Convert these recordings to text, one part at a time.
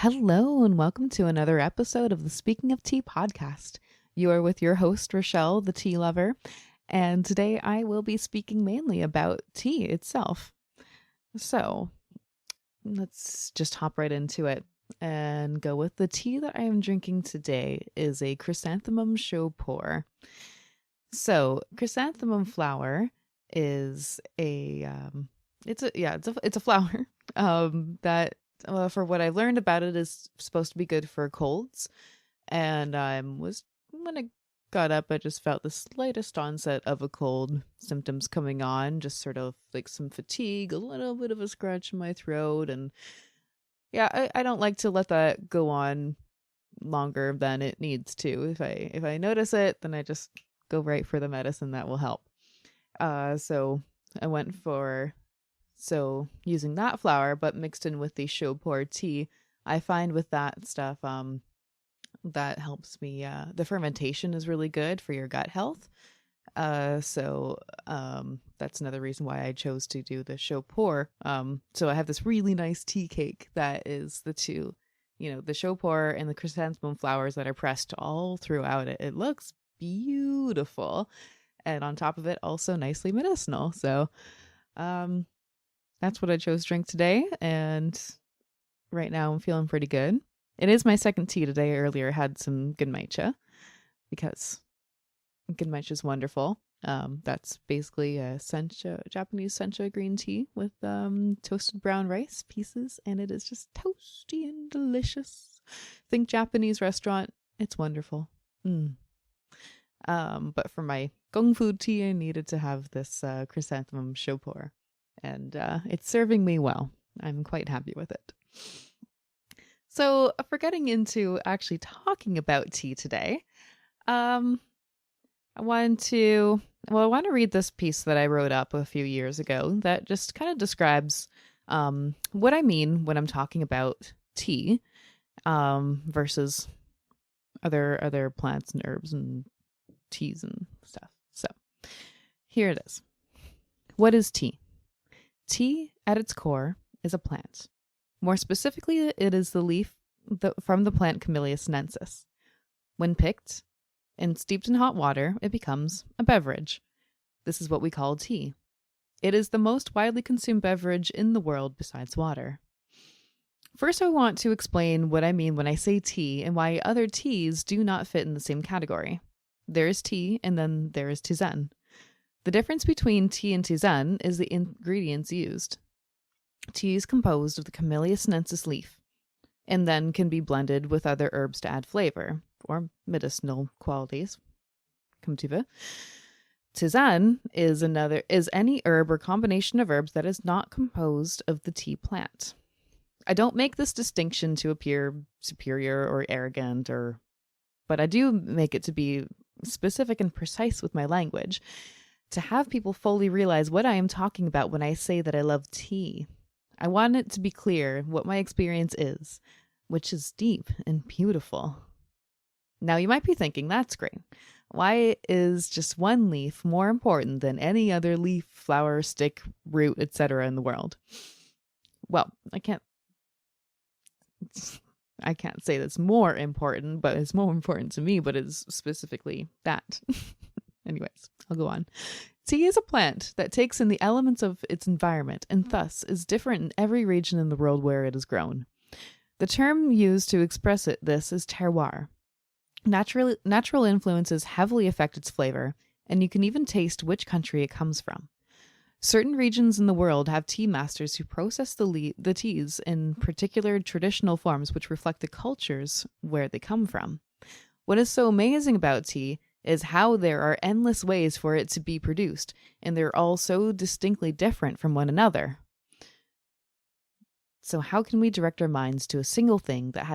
Hello, and welcome to another episode of the Speaking of Tea podcast. You are with your host, Rochelle, the tea lover, and today I will be speaking mainly about tea itself. So, let's just hop right into it and go with the tea that I am drinking today is a chrysanthemum shou puerh. So, chrysanthemum flower is it's a flower that for what I learned about it is supposed to be good for colds. And when I got up, I just felt the slightest onset of a cold symptoms coming on, just sort of like some fatigue, a little bit of a scratch in my throat. And yeah, I don't like to let that go on longer than it needs to. If I notice it, then I just go right for the medicine that will help. So I went for using that flour, but mixed in with the shou puerh tea. I find with that stuff, that helps me. The fermentation is really good for your gut health. That's another reason why I chose to do the shou puerh. So I have this really nice tea cake that is the two, the shou puerh and the chrysanthemum flowers that are pressed all throughout it. It looks beautiful, and on top of it, also nicely medicinal. So, that's what I chose to drink today, and right now I'm feeling pretty good. It is my second tea today. Earlier I had some genmaicha because genmaicha is wonderful. That's basically a Japanese sencha green tea with toasted brown rice pieces, and it is just toasty and delicious. Think Japanese restaurant. It's wonderful. But for my gong fu tea, I needed to have this chrysanthemum shou puerh, and it's serving me well. I'm quite happy with it. So for getting into actually talking about tea today, I want to read this piece that I wrote up a few years ago that just kind of describes what I mean when I'm talking about tea versus other plants and herbs and teas and stuff. So here it is. What is tea? Tea, at its core, is a plant. More specifically, it is the leaf from the plant Camellia sinensis. When picked and steeped in hot water, it becomes a beverage. This is what we call tea. It is the most widely consumed beverage in the world besides water. First, I want to explain what I mean when I say tea and why other teas do not fit in the same category. There is tea, and then there is tisane. The difference between tea and tisane is the ingredients used. Tea is composed of the Camellia sinensis leaf, and then can be blended with other herbs to add flavor or medicinal qualities. Come to it. Tisane is any herb or combination of herbs that is not composed of the tea plant. I don't make this distinction to appear superior or arrogant, but I do make it to be specific and precise with my language, to have people fully realize what I am talking about when I say that I love tea. I want it to be clear what my experience is, which is deep and beautiful. Now you might be thinking, that's great. Why is just one leaf more important than any other leaf, flower, stick, root, etc. in the world? Well, I can't say that's more important, but it's more important to me, but it's specifically that. Anyways, I'll go on. Tea is a plant that takes in the elements of its environment and thus is different in every region in the world where it is grown. The term used to express this is terroir. Natural influences heavily affect its flavor, and you can even taste which country it comes from. Certain regions in the world have tea masters who process the teas in particular traditional forms which reflect the cultures where they come from. What is so amazing about tea is how there are endless ways for it to be produced, and they're all so distinctly different from one another. So how can we direct our minds to a single thing that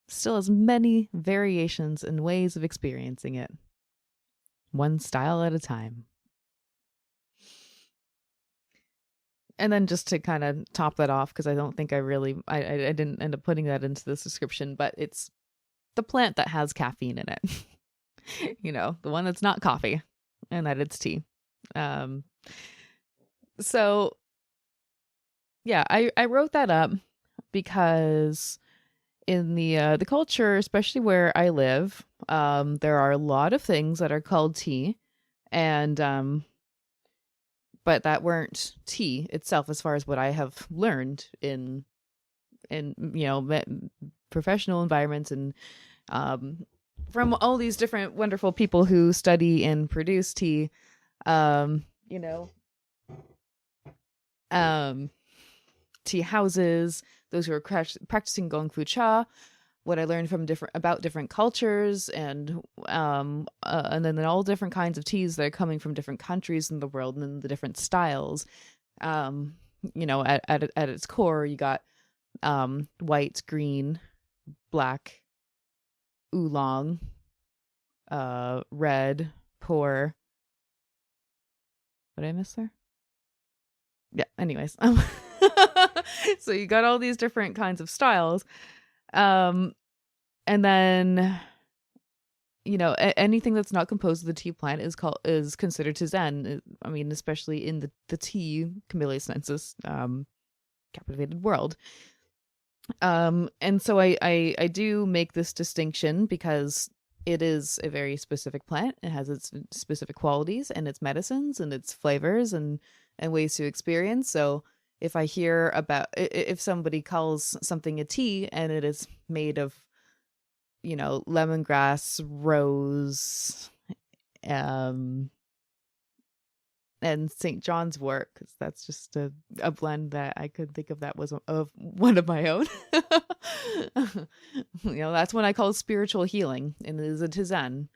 still has many variations and ways of experiencing it? One style at a time. And then just to kind of top that off, because I don't think I didn't end up putting that into this description, but it's the plant that has caffeine in it. The one that's not coffee, and that it's tea. So yeah, I wrote that up because in the culture, especially where I live, there are a lot of things that are called tea, and but that weren't tea itself, as far as what I have learned in professional environments, and um, from all these different wonderful people who study and produce tea. Um, you know, um, Tea houses, those who are practicing Gong Fu Cha, what I learned from different cultures, and then all different kinds of teas that are coming from different countries in the world, and then the different styles. Um, at its core, you got white, green, black, oolong, red, puerh. What did I miss there? Yeah. Anyways, so you got all these different kinds of styles, um, and then anything that's not composed of the tea plant is considered tizen. I mean, especially in the tea Camellia sinensis captivated world. And so I do make this distinction because it is a very specific plant. It has its specific qualities and its medicines and its flavors and ways to experience. So if somebody calls something a tea and it is made of, lemongrass, rose, and St. John's wort, because that's just a blend that I could think of that was of one of my own. That's when I call spiritual healing, and it is a tizen,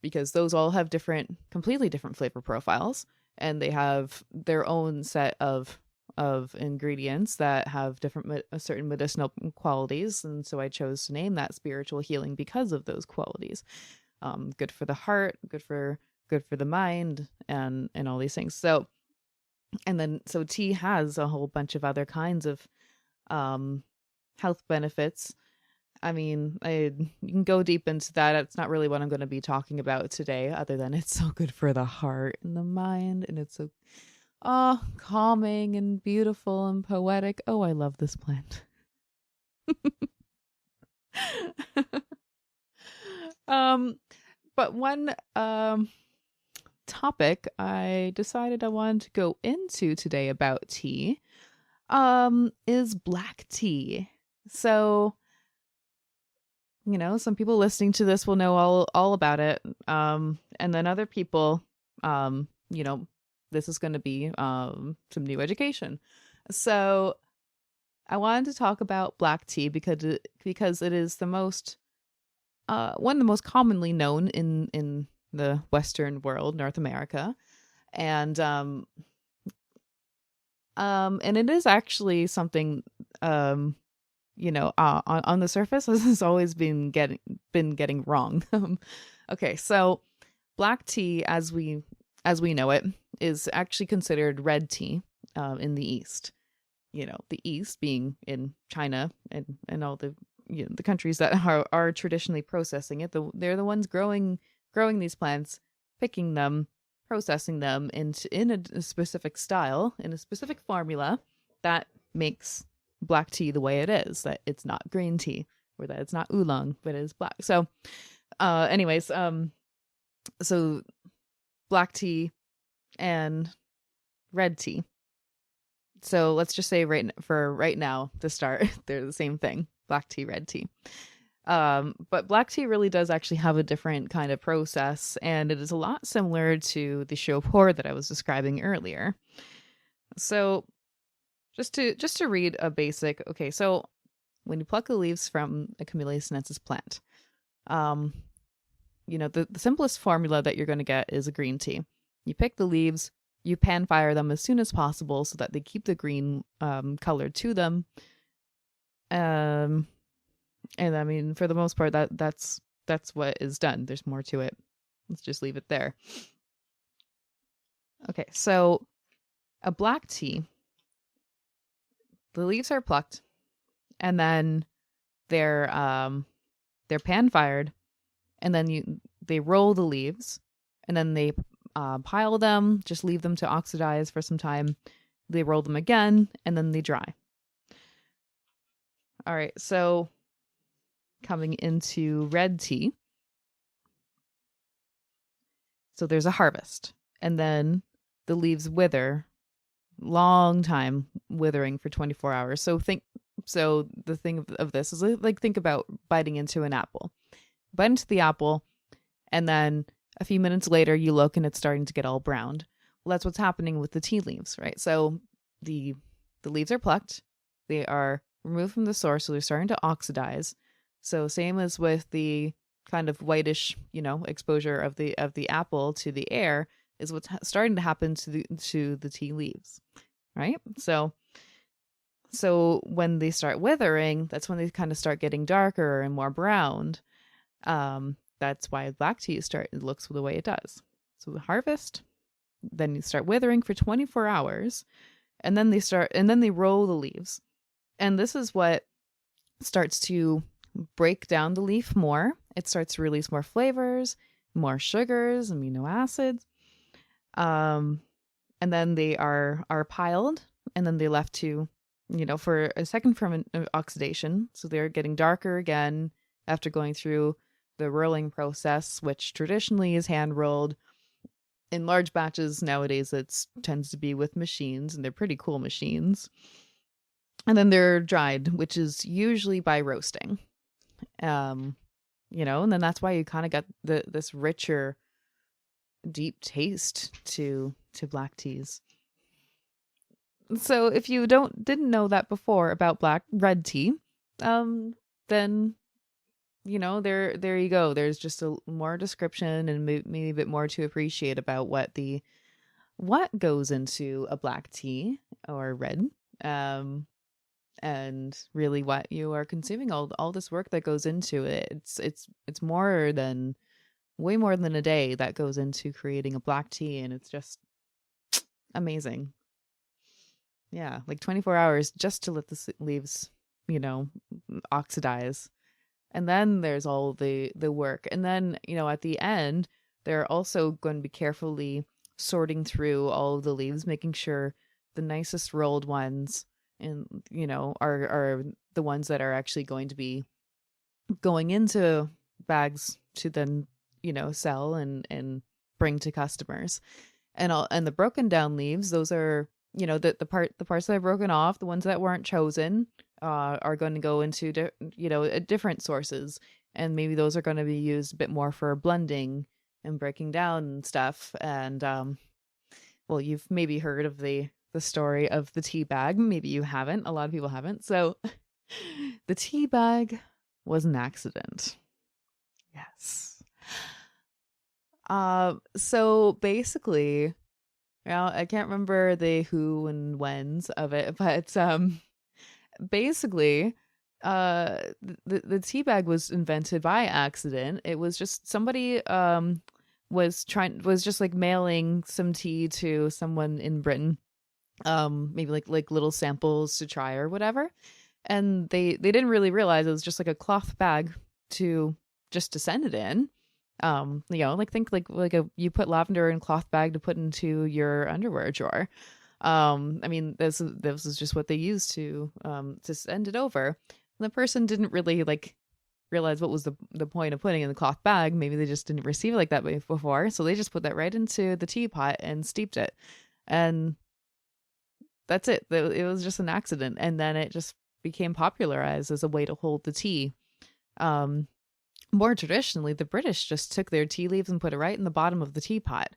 because those all have completely different flavor profiles, and they have their own set of ingredients that have certain medicinal qualities, and so I chose to name that spiritual healing because of those qualities. Good for the heart, good for the mind, and all these things. So tea has a whole bunch of other kinds of health benefits. I mean, you can go deep into that. It's not really what I'm going to be talking about today, other than it's so good for the heart and the mind, and it's so calming and beautiful and poetic. Oh, I love this plant. But one topic I decided I wanted to go into today about tea is black tea. So, some people listening to this will know all about it. And then other people, this is going to be some new education. So I wanted to talk about black tea because it is the most one of the most commonly known in the Western world, North America, and it is actually something on the surface has always been getting wrong. Okay, so black tea, as we know it, is actually considered red tea in the East. The East being in China and all the the countries that are traditionally processing it. They're the ones growing these plants, picking them, processing them in a specific style, in a specific formula that makes black tea the way it is. That it's not green tea, or that it's not oolong, but it is black. So, so black tea and red tea. So let's just say right now to start, they're the same thing: black tea, red tea. But black tea really does actually have a different kind of process, and it is a lot similar to the shou that I was describing earlier. So just to read a basic, okay, so when you pluck the leaves from a Camellia sinensis plant, the simplest formula that you're going to get is a green tea. You pick the leaves, you pan fire them as soon as possible so that they keep the green color to them. And I mean, for the most part, that's what is done. There's more to it. Let's just leave it there. Okay, so a black tea, the leaves are plucked, and then they're pan fired, and then they roll the leaves, and then they pile them, just leave them to oxidize for some time. They roll them again, and then they dry. All right. So coming into red tea. So there's a harvest, and then the leaves wither, long time withering for 24 hours. So the thing of this is like think about biting into an apple. Bite into the apple, and then a few minutes later you look and it's starting to get all browned. Well, that's what's happening with the tea leaves, right? So the leaves are plucked, they are removed from the source, so they're starting to oxidize. So same as with the kind of whitish, exposure of the apple to the air is what's starting to happen to the tea leaves, right? So when they start withering, that's when they kind of start getting darker and more browned. That's why black tea it looks the way it does. So the harvest, then you start withering for 24 hours, and then they roll the leaves. And this is what starts to break down the leaf more. It starts to release more flavors, more sugars, amino acids. And then they are piled, and then they left to, for a second oxidation. So they're getting darker again after going through the rolling process, which traditionally is hand rolled. In large batches nowadays, it tends to be with machines, and they're pretty cool machines. And then they're dried, which is usually by roasting. And then that's why you kind of got this richer, deep taste to black teas. So if you didn't know that before about red tea, then there you go. There's just a more description and maybe a bit more to appreciate about what goes into a black tea or red, and really what you are consuming. All this work that goes into it. It's way more than a day that goes into creating a black tea, and it's just amazing. Yeah, like 24 hours just to let the leaves, oxidize. And then there's all the work. And then, at the end, they're also going to be carefully sorting through all of the leaves, making sure the nicest rolled ones and, are the ones that are actually going to be going into bags to then, sell and bring to customers. And the broken down leaves, those are, the parts that are broken off, the ones that weren't chosen, are going to go into different sources, and maybe those are going to be used a bit more for blending and breaking down and stuff. And well, you've maybe heard of the story of the tea bag. Maybe you haven't. A lot of people haven't. So the tea bag was an accident. Yes. So basically, I can't remember the who and whens of it, but basically, the tea bag was invented by accident. It was just somebody was just like mailing some tea to someone in Britain, maybe like little samples to try or whatever, and they didn't really realize it was just like a cloth bag to send it in. Think like you put lavender in a cloth bag to put into your underwear drawer. I mean, this is just what they used to send it over. And the person didn't really realize what was the point of putting it in the cloth bag. Maybe they just didn't receive it like that before, so they just put that right into the teapot and steeped it, and that's it. It was just an accident, and then it just became popularized as a way to hold the tea. More traditionally, the British just took their tea leaves and put it right in the bottom of the teapot.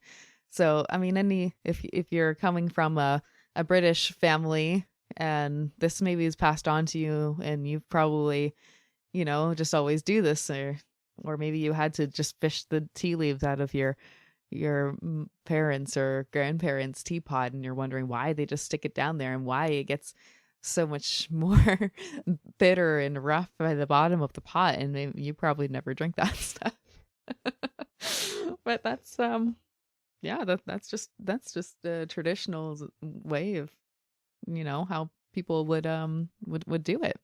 So, I mean, if you're coming from a British family and this maybe is passed on to you, and you've probably, just always do this, or maybe you had to just fish the tea leaves out of your parents' or grandparents' teapot, and you're wondering why they just stick it down there and why it gets so much more bitter and rough by the bottom of the pot, and maybe you probably never drink that stuff. But that's that's just the traditional way of how people would do it.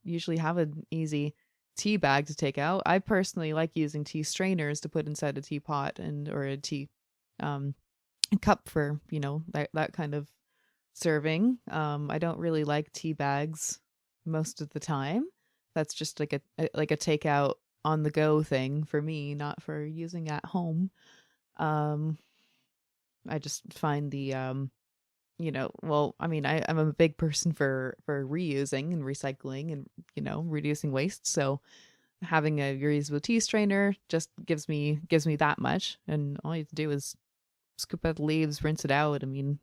Usually have an easy tea bag to take out. I personally like using tea strainers to put inside a teapot or a tea cup for that kind of serving. I don't really like tea bags most of the time. That's just like a takeout on the go thing for me, not for using at home. Um, I just find well, I mean, I'm a big person for reusing and recycling and reducing waste. So having a reusable tea strainer just gives me that much, and all you have to do is scoop out the leaves, rinse it out. I mean,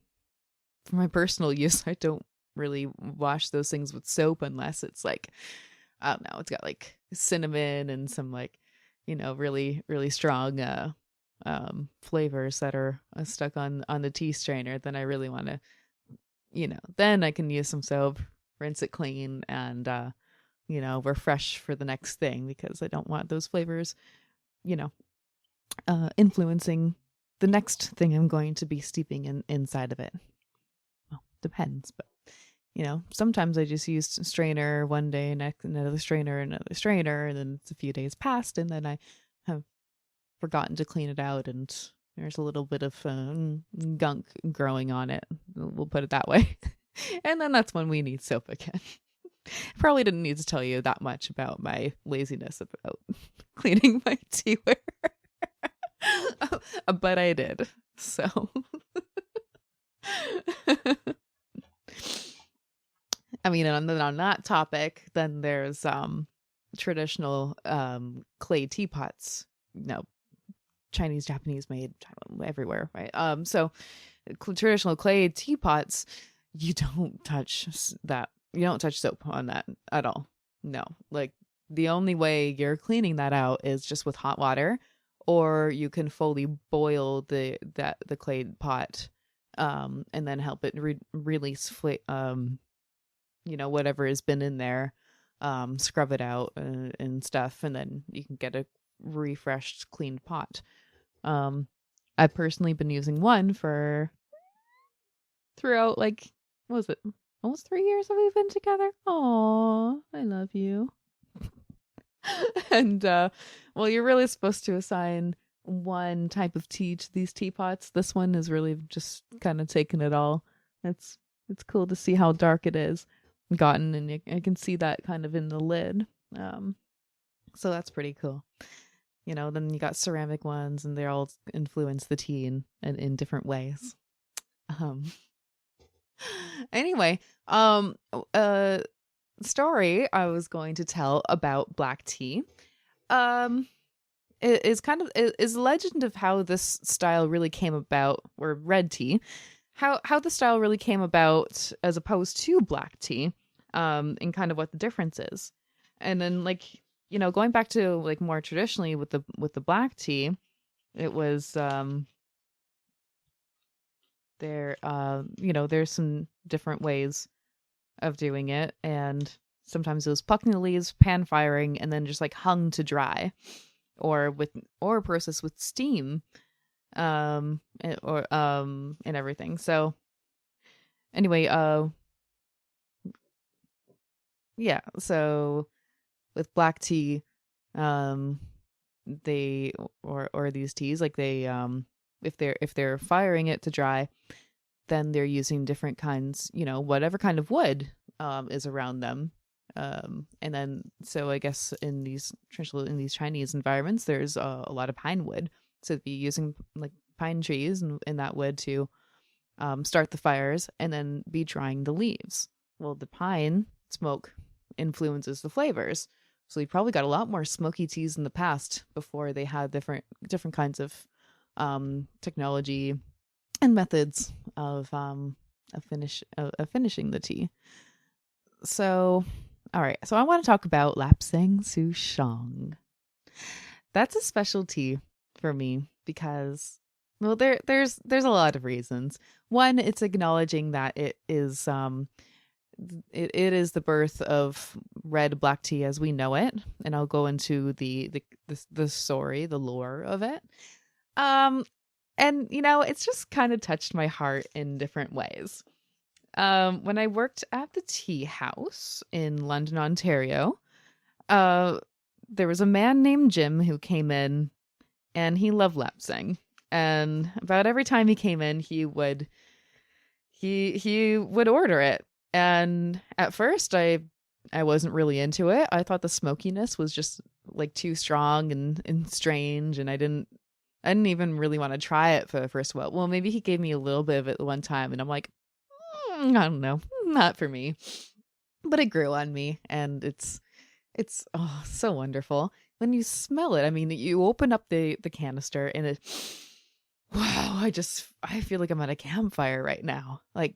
for my personal use, I don't really wash those things with soap unless it's like, I don't know, it's got like cinnamon and some like, really, really strong flavors that are stuck on the tea strainer. Then I really want to, then I can use some soap, rinse it clean, and refresh for the next thing, because I don't want those flavors, you know, influencing the next thing I'm going to be steeping inside of it. Well, depends, but sometimes I just use strainer one day, next another strainer, and then it's a few days past, and then I have forgotten to clean it out, and there's a little bit of gunk growing on it. We'll put it that way. And then that's when we need soap again. Probably didn't need to tell you that much about my laziness about cleaning my teaware. But I did. So I mean, on that topic, then there's traditional clay teapots. No, Chinese, Japanese made everywhere, right? So traditional clay teapots, you don't touch that. You don't touch soap on that at all. No, like the only way you're cleaning that out is just with hot water, or you can fully boil the clay pot, and then help it release whatever has been in there, scrub it out and stuff, and then you can get a refreshed, cleaned pot. I've personally been using one throughout, like, what was it? Almost 3 years that we've been together. Aw, I love you. And well, you're really supposed to assign one type of tea to these teapots. This one is really just kind of taking it all. It's cool to see how dark it is gotten, and I can see that kind of in the lid. So that's pretty cool. Then you got ceramic ones, and they all influence the tea in different ways. Anyway, story I was going to tell about black tea is legend of how this style really came about, or red tea, how the style really came about as opposed to black tea, and kind of what the difference is. And then, like, going back to like more traditionally with the black tea, it was there's some different ways of doing it, and sometimes it was plucking the leaves, pan firing, and then just like hung to dry, or processed with steam, and everything. So anyway, yeah, so with black tea, they or these teas, like they if they're firing it to dry, then they're using different kinds, whatever kind of wood is around them. And then, so I guess in these Chinese environments, there's a lot of pine wood. So they'd be using like pine trees and that wood to start the fires, and then be drying the leaves. Well, the pine smoke influences the flavors. So you probably got a lot more smoky teas in the past, before they had different kinds of technology and methods of finishing the tea. So, all right. So I want to talk about Lapsang Souchong. That's a special tea for me because, well, there's a lot of reasons. One, it's acknowledging that it is it is the birth of red black tea as we know it, and I'll go into the story, the lore of it. And it's just kind of touched my heart in different ways. When I worked at the tea house in London, Ontario, there was a man named Jim who came in, and he loved Lapsang. And about every time he came in, he he would order it. And at first I wasn't really into it. I thought the smokiness was just like too strong and strange, and I didn't even really want to try it for the first while. Well, maybe he gave me a little bit of it one time, and I'm like, I don't know, not for me. But it grew on me, and it's oh so wonderful when you smell it. I mean, you open up the canister, and it wow, I feel like I'm at a campfire right now. Like,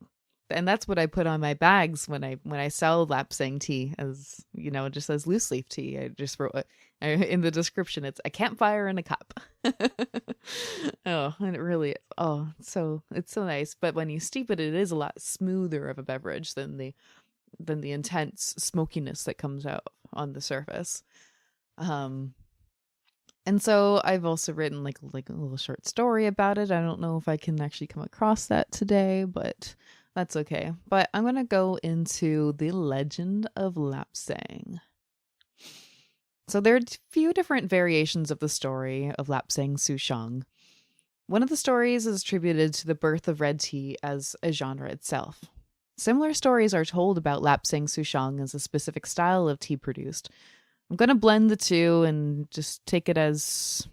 and that's what I put on my bags when I sell Lapsang tea, as you know, just as loose leaf tea. I just wrote in the description, it's a campfire in a cup. Oh, and it really is. Oh, it's so nice. But when you steep it, it is a lot smoother of a beverage than the intense smokiness that comes out on the surface. Um, and so I've also written like a little short story about it. I don't know if I can actually come across that today, but that's okay. But I'm going to go into the legend of Lapsang. So there are a few different variations of the story of Lapsang Souchong. One of the stories is attributed to the birth of red tea as a genre itself. Similar stories are told about Lapsang Souchong as a specific style of tea produced. I'm going to blend the two and just take it as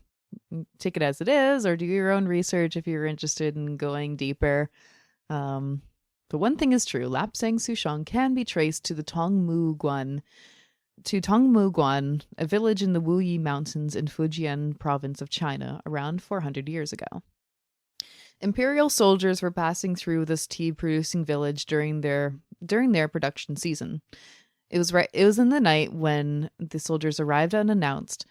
it is, or do your own research if you're interested in going deeper. But one thing is true, Lapsang Souchong can be traced to Tongmuguan, a village in the Wuyi Mountains in Fujian province of China around 400 years ago. Imperial soldiers were passing through this tea-producing village during their production season. It was in the night when the soldiers arrived unannounced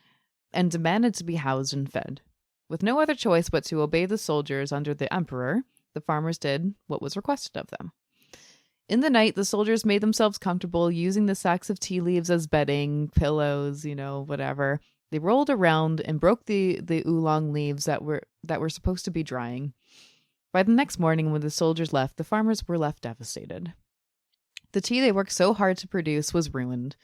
and demanded to be housed and fed. With no other choice but to obey the soldiers under the emperor, the farmers did what was requested of them. In the night, the soldiers made themselves comfortable using the sacks of tea leaves as bedding, pillows, whatever. They rolled around and broke the oolong leaves that were supposed to be drying. By the next morning, when the soldiers left, the farmers were left devastated. The tea they worked so hard to produce was ruined.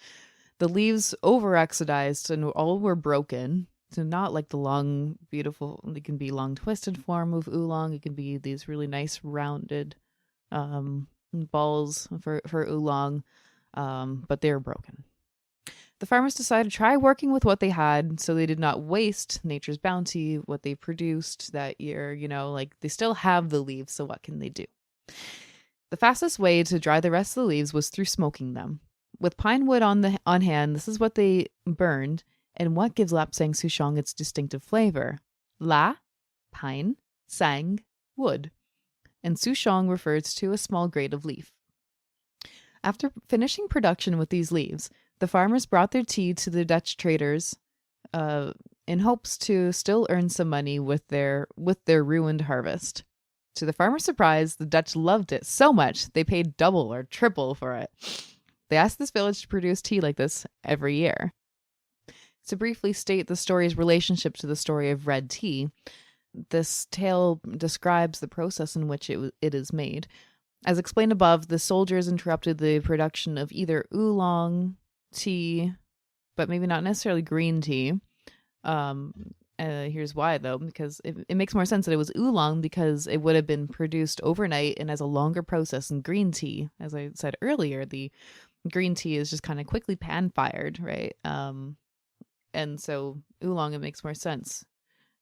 The leaves over-oxidized and all were broken. So not like the long, beautiful, it can be long twisted form of oolong. It can be these really nice rounded balls for oolong, but they were broken. The farmers decided to try working with what they had so they did not waste nature's bounty, what they produced that year. They still have the leaves, so what can they do? The fastest way to dry the rest of the leaves was through smoking them. With pine wood on hand, this is what they burned, and what gives Lapsang Souchong its distinctive flavor. La, pine, sang, wood. And Souchong refers to a small grade of leaf. After finishing production with these leaves, the farmers brought their tea to the Dutch traders in hopes to still earn some money with their ruined harvest. To the farmers' surprise, the Dutch loved it so much they paid double or triple for it. They asked this village to produce tea like this every year. To briefly state the story's relationship to the story of red tea, this tale describes the process in which it is made. As explained above, the soldiers interrupted the production of either oolong tea, but maybe not necessarily green tea. Here's why, though, because it makes more sense that it was oolong because it would have been produced overnight and as a longer process than green tea. As I said earlier, the green tea is just kind of quickly pan-fired, right? And so oolong, it makes more sense.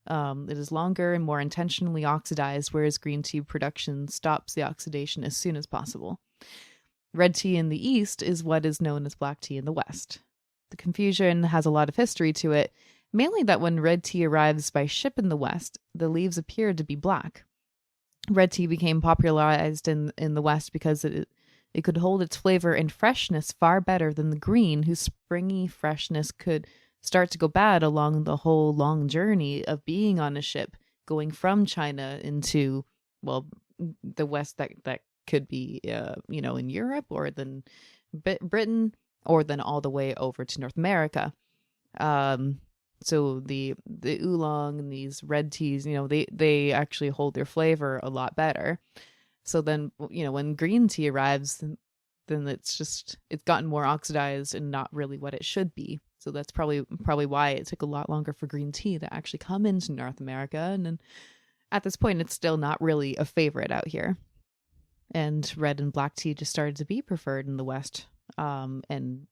It is longer and more intentionally oxidized, whereas green tea production stops the oxidation as soon as possible. Red tea in the East is what is known as black tea in the West. The confusion has a lot of history to it, mainly that when red tea arrives by ship in the West, the leaves appear to be black. Red tea became popularized in the West because it could hold its flavor and freshness far better than the green, whose springy freshness could start to go bad along the whole long journey of being on a ship going from China into, well, the West that could be, in Europe or then Britain or then all the way over to North America. So the oolong and these red teas, they actually hold their flavor a lot better. So then, when green tea arrives, then it's gotten more oxidized and not really what it should be. So that's probably why it took a lot longer for green tea to actually come into North America. And then at this point, it's still not really a favorite out here. and red and black tea just started to be preferred in the West. And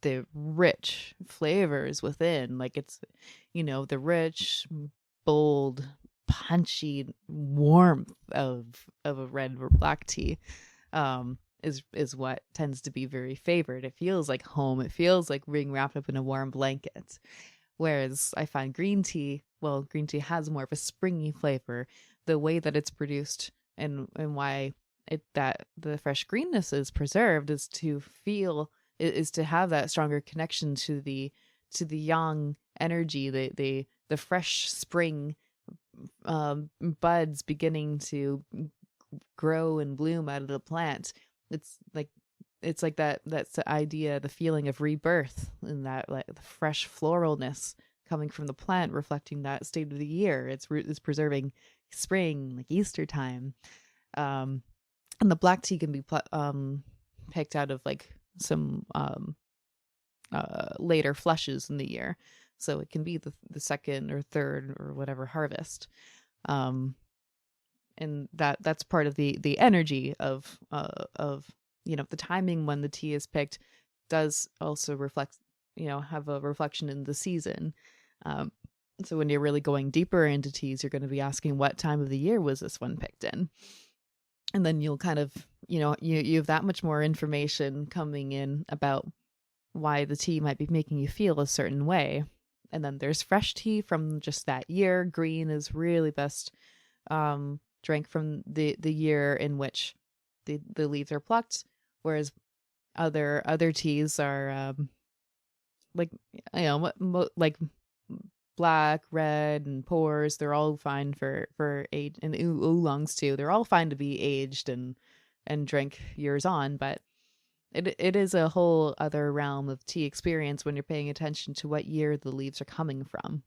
the rich flavors within, like it's, the rich, bold, punchy warmth of a red or black tea, is what tends to be very favored. It feels like home. It feels like being wrapped up in a warm blanket. Whereas I find green tea has more of a springy flavor. The way that it's produced and why that the fresh greenness is preserved is to have that stronger connection to the young energy, the fresh spring buds beginning to grow and bloom out of the plant. It's like that's the idea, the feeling of rebirth, and that like the fresh floralness coming from the plant, reflecting that state of the year. It's preserving spring, like Easter time. And the black tea can be picked out of like some later flushes in the year, so it can be the second or third or whatever harvest. And that's part of the energy of the timing when the tea is picked does also reflect, have a reflection in the season. So when you're really going deeper into teas, you're going to be asking, what time of the year was this one picked in? And then you'll kind of, you have that much more information coming in about why the tea might be making you feel a certain way. And then there's fresh tea from just that year. Green is really best drank from the year in which the leaves are plucked, whereas other teas are like like black, red, and puerhs. They're all fine for age, and oolongs too. They're all fine to be aged and drink years on, but it is a whole other realm of tea experience when you're paying attention to what year the leaves are coming from.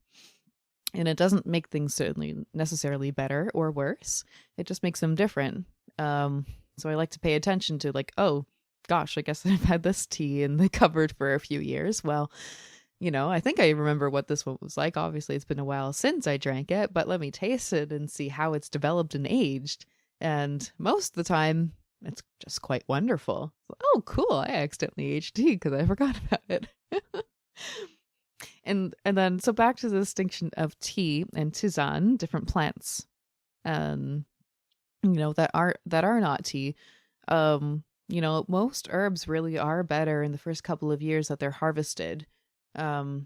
And it doesn't make things certainly necessarily better or worse. It just makes them different. So I like to pay attention to like, oh gosh, I guess I've had this tea in the cupboard for a few years. Well, I think I remember what this one was like. Obviously, it's been a while since I drank it, but let me taste it and see how it's developed and aged. And most of the time, it's just quite wonderful. Oh, cool. I accidentally aged tea because I forgot about it. And then, so back to the distinction of tea and tisane, different plants, that are not tea. Most herbs really are better in the first couple of years that they're harvested. Their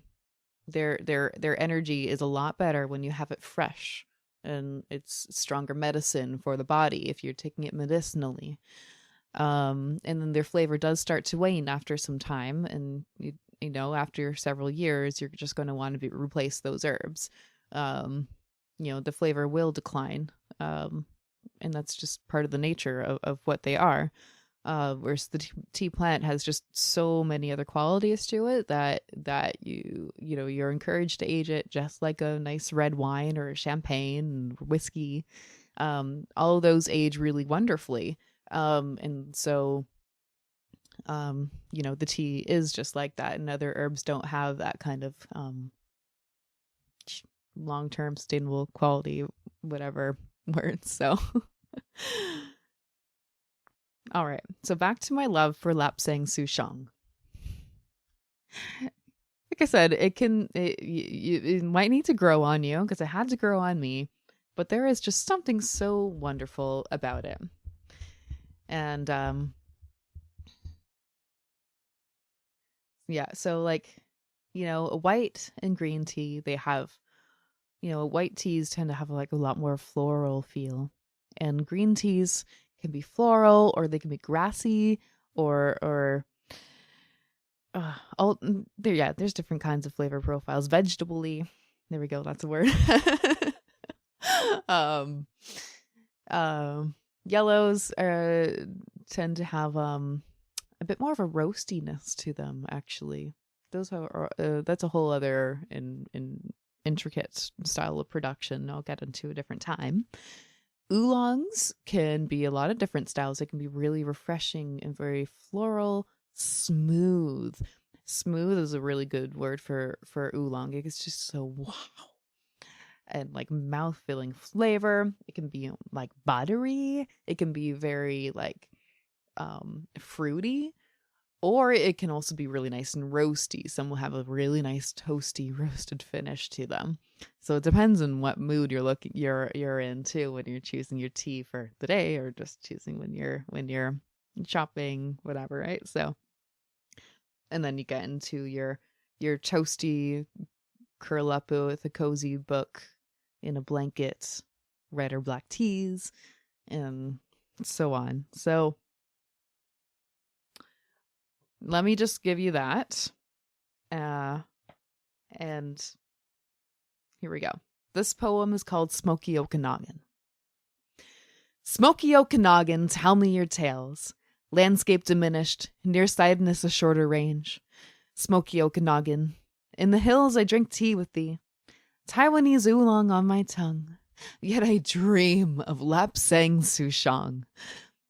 energy is a lot better when you have it fresh, and it's stronger medicine for the body if you're taking it medicinally. And then their flavor does start to wane after some time, and after several years, you're just going to want to replace those herbs. The flavor will decline, and that's just part of the nature of what they are. Whereas the tea plant has just so many other qualities to it that you're encouraged to age it just like a nice red wine or champagne and whiskey. All of those age really wonderfully. And so, the tea is just like that, and other herbs don't have that kind of long-term sustainable quality, whatever words. So all right, so back to my love for Lapsang Souchong. Like I said, it might need to grow on you, because it had to grow on me, but there is just something so wonderful about it. And yeah, so like, a white and green tea, they have, white teas tend to have like a lot more floral feel, and green teas can be floral, or they can be grassy, or there's different kinds of flavor profiles. Vegetable-y, there we go, that's a word. Yellows tend to have a bit more of a roastiness to them, actually. Those are that's a whole other intricate style of production I'll get into a different time. Oolongs can be a lot of different styles. It can be really refreshing and very floral, smooth. Smooth is a really good word for oolong. It's just so wow. and like mouth-filling flavor. It can be like buttery. It can be very like fruity, or it can also be really nice and roasty. Some will have a really nice toasty roasted finish to them. So it depends on what mood you're in too when you're choosing your tea for the day, or just choosing when you're shopping, whatever, right? So, and then you get into your toasty curl up with a cozy book in a blanket, red or black teas, and so on. So let me just give you that. And here we go. This poem is called Smoky Okanagan. Smoky Okanagan, tell me your tales. Landscape diminished, nearsightedness a shorter range. Smoky Okanagan, in the hills I drink tea with thee. Taiwanese oolong on my tongue, yet I dream of Lapsang Souchong.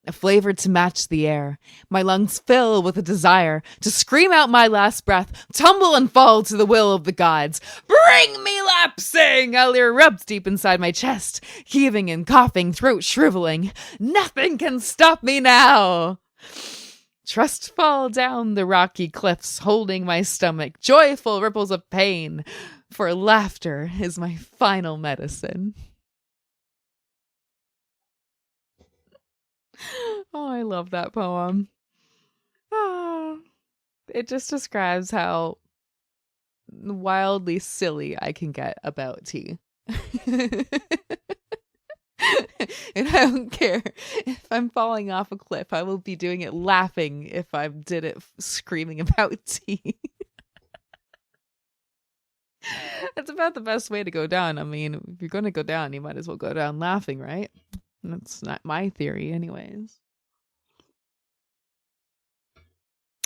A flavor to match the air. My lungs fill with a desire to scream out my last breath, tumble and fall to the will of the gods. Bring me lapsang! I'll erupt deep inside my chest, heaving and coughing, throat shriveling. Nothing can stop me now. Trust fall down the rocky cliffs, holding my stomach, joyful ripples of pain, for laughter is my final medicine. Oh, I love that poem. Ah, it just describes how wildly silly I can get about tea. And I don't care if I'm falling off a cliff. I will be doing it laughing if I did it screaming about tea. That's about the best way to go down. I mean, if you're going to go down, you might as well go down laughing, right? That's not my theory anyways.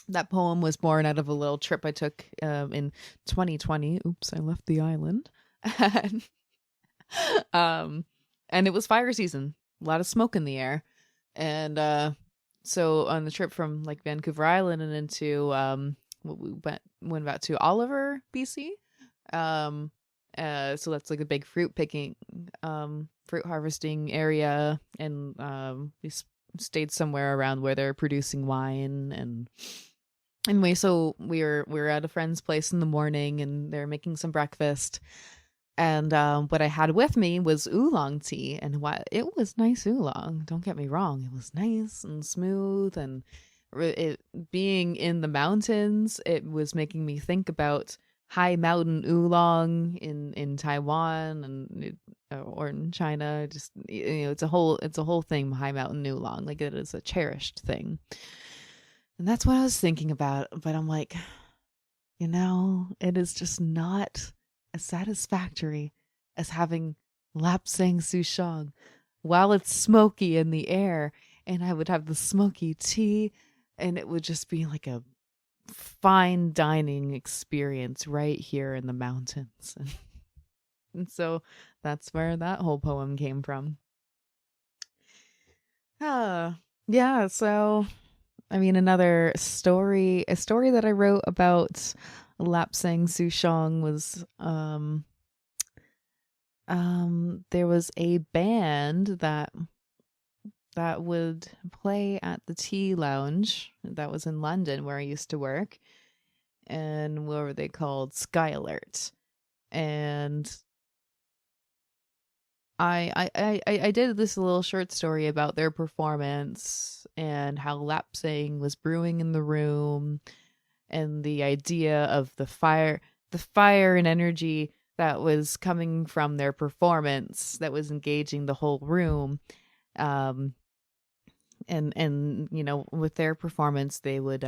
That poem was born out of a little trip I took in 2020. Oops, I left the island. And it was fire season. A lot of smoke in the air. And so on the trip from like Vancouver Island and into we went back to Oliver, BC. So that's like a big fruit picking fruit harvesting area, and we stayed somewhere around where they're producing wine. And anyway, so we were at a friend's place in the morning, and they're making some breakfast. And what I had with me was oolong tea, and it was nice oolong. Don't get me wrong, it was nice and smooth, and it being in the mountains, it was making me think about high mountain oolong in Taiwan and or in China. Just it's a whole thing. High mountain oolong, like it is a cherished thing, and that's what I was thinking about. But I'm like, it is just not as satisfactory as having Lapsang Souchong while it's smoky in the air, and I would have the smoky tea, and it would just be like a fine dining experience right here in the mountains. And so that's where that whole poem came from. Yeah, so I mean, a story that I wrote about Lapsang Souchong was there was a band that would play at the Tea Lounge that was in London where I used to work, and what were they called? Sky Alert. And I did this little short story about their performance and how lapsang was brewing in the room, and the idea of the fire and energy that was coming from their performance that was engaging the whole room. And with their performance, they would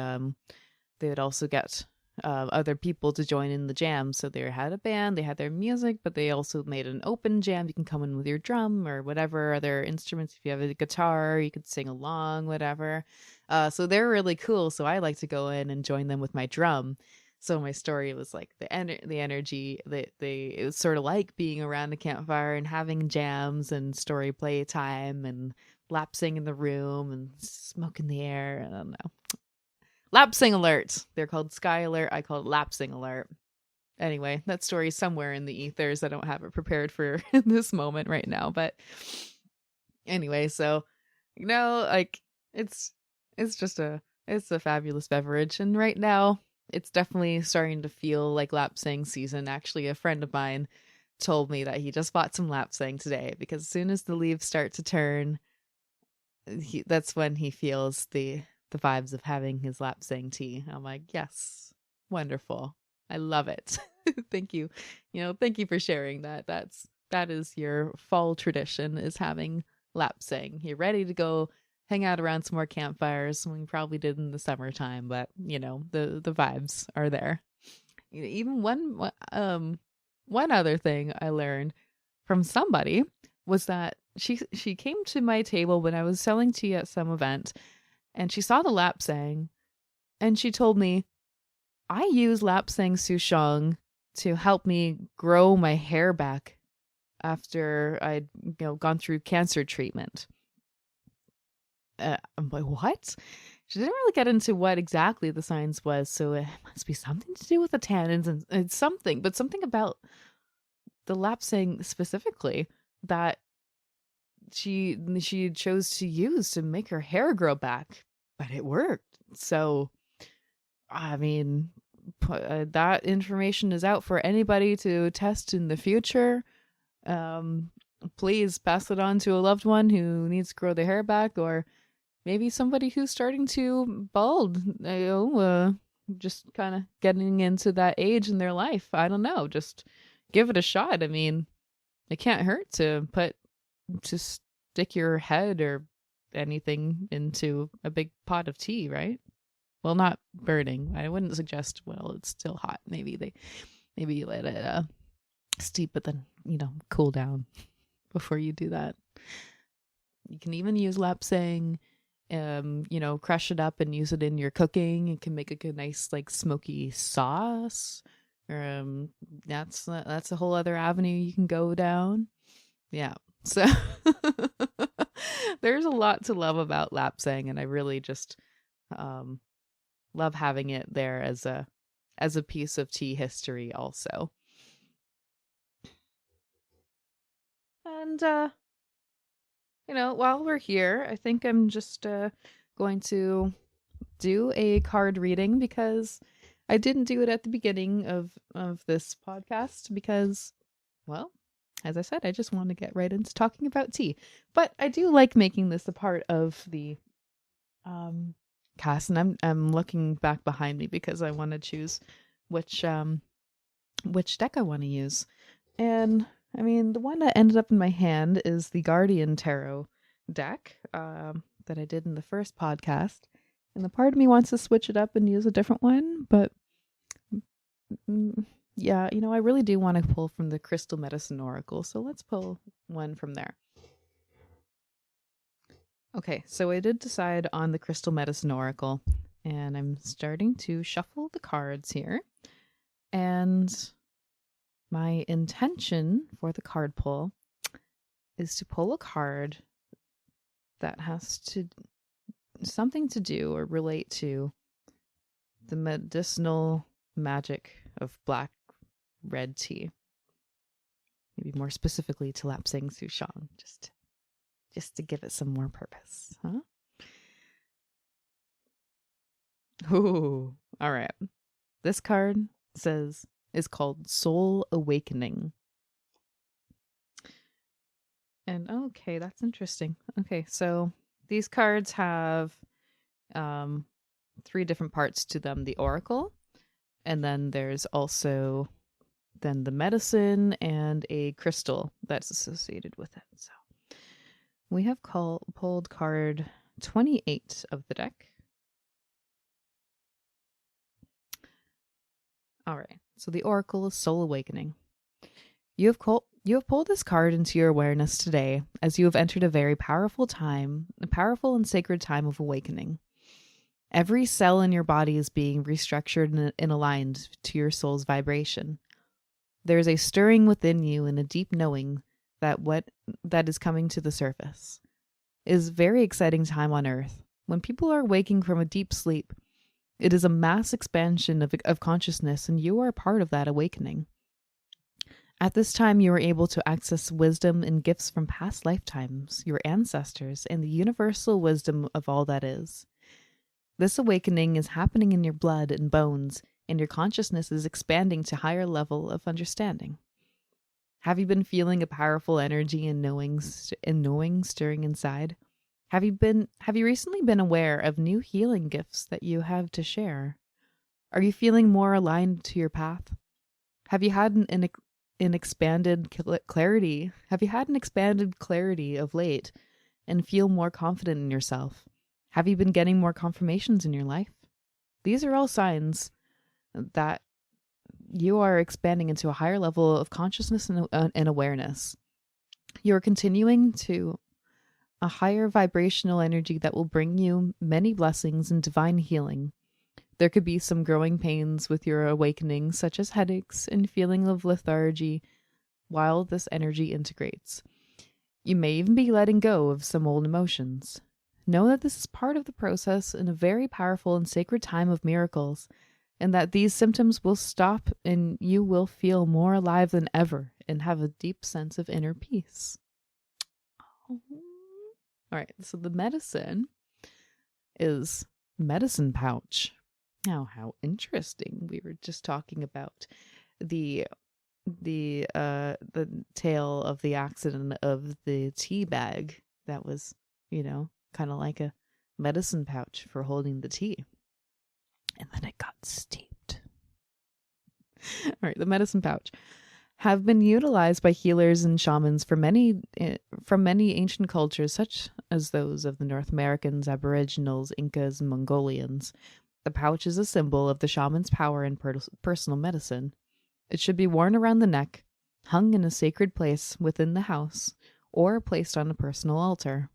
also get other people to join in the jam. So they had a band, they had their music, but they also made an open jam. You can come in with your drum or whatever other instruments. If you have a guitar, you could sing along, whatever. So they're really cool. So I like to go in and join them with my drum. So my story was like the energy that it was sort of like being around a campfire and having jams and story play time and lapsing in the room and smoke in the air. I don't know. Lapsang Alert. They're called Sky Alert. I call it Lapsang Alert. anyway, that story's somewhere in the ethers. I don't have it prepared for this moment right now, but anyway, so like it's just it's a fabulous beverage, and right now it's definitely starting to feel like Lapsang season. Actually, a friend of mine told me that he just bought some Lapsang today because as soon as the leaves start to turn, that's when he feels the vibes of having his Lapsang tea. I'm like, yes, wonderful. I love it. Thank you. Thank you for sharing that. That is your fall tradition, is having Lapsang. You're ready to go hang out around some more campfires. We probably did in the summertime, but the vibes are there. Even one other thing I learned from somebody was that she came to my table when I was selling tea at some event, and she saw the Lapsang, and she told me, I use Lapsang Souchong to help me grow my hair back after I'd gone through cancer treatment. I'm like, what? She didn't really get into what exactly the science was, so it must be something to do with the tannins and it's something about the Lapsang specifically that she chose to use to make her hair grow back, but it worked. So, I mean, that information is out for anybody to test in the future. Please pass it on to a loved one who needs to grow their hair back, or maybe somebody who's starting to bald, just kind of getting into that age in their life. I don't know. Just give it a shot. I mean, it can't hurt to stick your head or anything into a big pot of tea, right? Well, not burning. I wouldn't suggest, well, it's still hot. Maybe you let it steep, but then, cool down before you do that. You can even use Lapsang, crush it up and use it in your cooking. It can make a nice like smoky sauce. That's a whole other avenue you can go down. Yeah. So there's a lot to love about Lapsang, and I really just love having it there as a piece of tea history also. And while we're here, I think I'm just going to do a card reading, because I didn't do it at the beginning of this podcast because, well, as I said, I just want to get right into talking about tea. But I do like making this a part of the cast, and I'm looking back behind me because I want to choose which deck I want to use. And I mean, the one that ended up in my hand is the Guardian Tarot deck that I did in the first podcast. And the part of me wants to switch it up and use a different one, but yeah, I really do want to pull from the Crystal Medicine Oracle, so let's pull one from there. Okay, so I did decide on the Crystal Medicine Oracle, and I'm starting to shuffle the cards here. And my intention for the card pull is to pull a card that has something to do or relate to the medicinal magic of black red tea. Maybe more specifically to Lapsang Souchong, just to give it some more purpose, huh? Ooh, all right. This card is called Soul Awakening. And okay, that's interesting. Okay, so these cards have 3 different parts to them: the oracle, and then there's also then the medicine and a crystal that's associated with it. So we have pulled card 28 of the deck. All right, so the oracle is Soul Awakening. You have pulled this card into your awareness today as you have entered a very powerful and sacred time of awakening. Every cell in your body is being restructured and aligned to your soul's vibration. There is a stirring within you and a deep knowing that is coming to the surface. It is a very exciting time on Earth. When people are waking from a deep sleep, It is a mass expansion of consciousness, and you are part of that awakening. At this time, you are able to access wisdom and gifts from past lifetimes, your ancestors, and the universal wisdom of all that is. This awakening is happening in your blood and bones, and your consciousness is expanding to higher level of understanding. Have you been feeling a powerful energy and knowing stirring inside? Have you recently been aware of new healing gifts that you have to share? Are you feeling more aligned to your path? Have you had an expanded clarity? Have you had an expanded clarity of late and feel more confident in yourself? Have you been getting more confirmations in your life? These are all signs that you are expanding into a higher level of consciousness and awareness. You're continuing to a higher vibrational energy that will bring you many blessings and divine healing. There could be some growing pains with your awakening, such as headaches and feeling of lethargy, while this energy integrates. You may even be letting go of some old emotions. Know that this is part of the process in a very powerful and sacred time of miracles, and that these symptoms will stop and you will feel more alive than ever and have a deep sense of inner peace. All right, so the medicine is medicine pouch. Now, how interesting. We were just talking about the tale of the accident of the tea bag that was, kind of like a medicine pouch for holding the tea. And then it got steeped. All right, the medicine pouch have been utilized by healers and shamans from many ancient cultures, such as those of the North Americans, Aboriginals, Incas, and Mongolians. The pouch is a symbol of the shaman's power in personal medicine. It should be worn around the neck, hung in a sacred place within the house, or placed on a personal altar.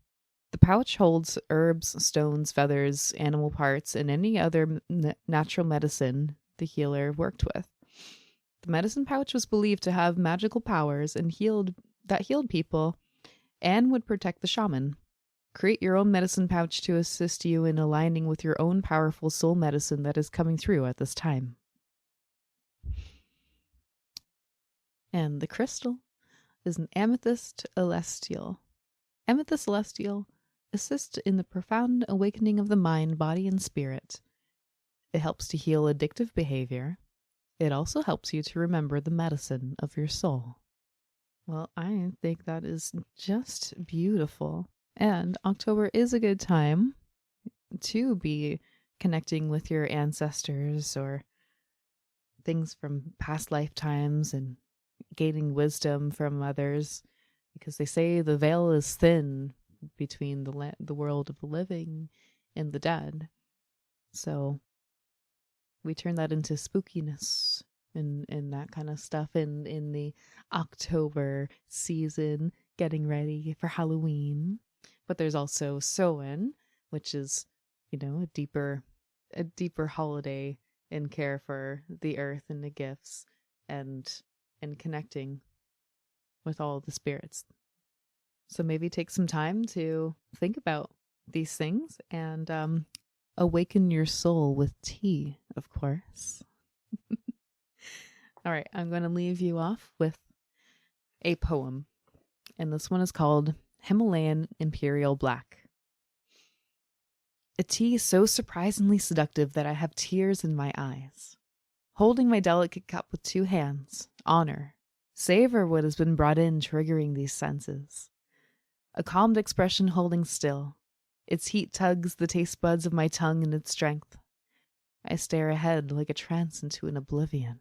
The pouch holds herbs, stones, feathers, animal parts, and any other natural medicine the healer worked with. The medicine pouch was believed to have magical powers and healed people and would protect the shaman. Create your own medicine pouch to assist you in aligning with your own powerful soul medicine that is coming through at this time. And the crystal is an amethyst celestial. Amethyst celestial assists in the profound awakening of the mind, body, and spirit. It helps to heal addictive behavior. It also helps you to remember the medicine of your soul. Well, I think that is just beautiful. And October is a good time to be connecting with your ancestors or things from past lifetimes and gaining wisdom from others, because they say the veil is thin between the world of the living and the dead. So we turn that into spookiness and that kind of stuff in the October season, getting ready for Halloween. But there's also Samhain, which is, a deeper holiday in care for the earth and the gifts and connecting with all the spirits. So maybe take some time to think about these things and awaken your soul with tea, of course. All right, I'm going to leave you off with a poem. And this one is called Himalayan Imperial Black. A tea so surprisingly seductive that I have tears in my eyes. Holding my delicate cup with two hands, honor, savor what has been brought in, triggering these senses. A calmed expression holding still. Its heat tugs the taste buds of my tongue in its strength. I stare ahead like a trance into an oblivion.